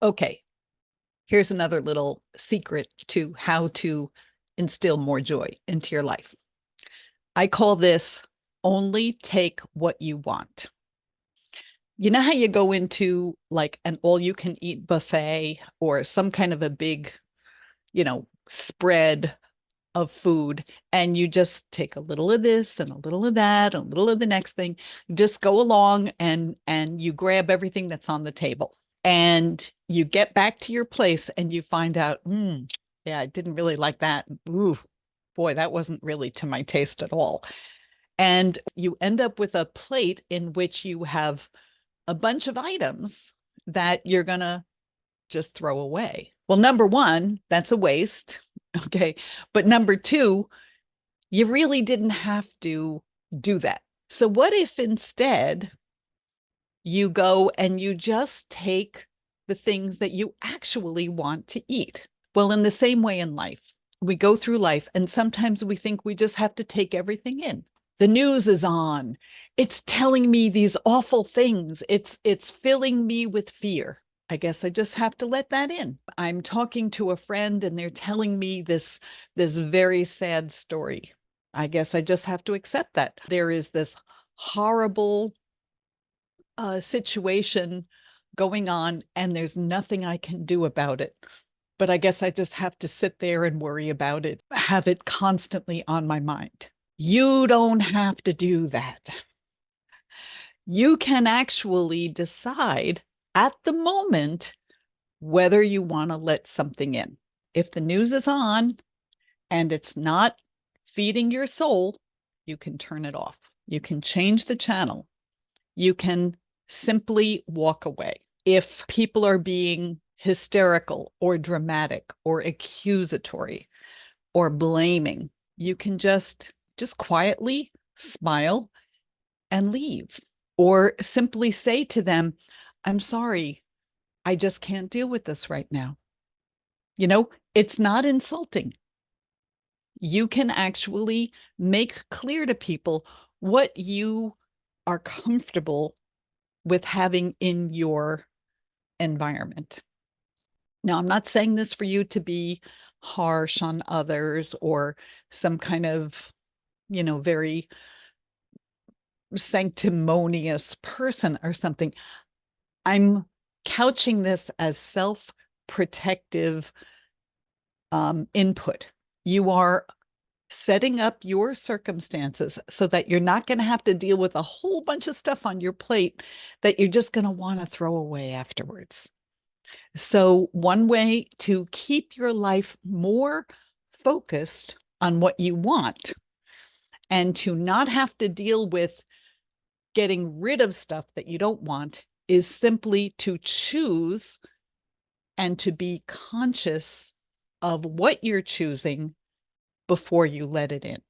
Okay, here's another little secret to how to instill more joy into your life. I call this only take what you want. You know how you go into like an all you can eat buffet or some kind of a big, spread of food, and you just take a little of this and a little of that, and a little of the next thing. Just go along and you grab everything that's on the table. And you get back to your place and you find out, yeah, I didn't really like that. Ooh, boy, that wasn't really to my taste at all. And you end up with a plate in which you have a bunch of items that you're going to just throw away. Well, number one, that's a waste. Okay. But number two, you really didn't have to do that. So, what if instead you go and you just take the things that you actually want to eat? Well, in the same way in life, we go through life and sometimes we think we just have to take everything in. The news is on. It's telling me these awful things. It's filling me with fear. I guess I just have to let that in. I'm talking to a friend and they're telling me this very sad story. I guess I just have to accept that. There is this horrible situation going on and there's nothing I can do about it. But I guess I just have to sit there and worry about it, have it constantly on my mind. You don't have to do that. You can actually decide at the moment whether you want to let something in. If the news is on and it's not feeding your soul, you can turn it off. You can change the channel. You can simply walk away. If people are being hysterical or dramatic or accusatory or blaming, you can just quietly smile and leave, or simply say to them, I'm sorry, I just can't deal with this right now. It's not insulting. You can actually make clear to people what you are comfortable with having in your environment. Now, I'm not saying this for you to be harsh on others or some kind of, very sanctimonious person or something. I'm couching this as self-protective input. You are setting up your circumstances so that you're not going to have to deal with a whole bunch of stuff on your plate that you're just going to want to throw away afterwards. So, one way to keep your life more focused on what you want and to not have to deal with getting rid of stuff that you don't want is simply to choose and to be conscious of what you're choosing before you let it in.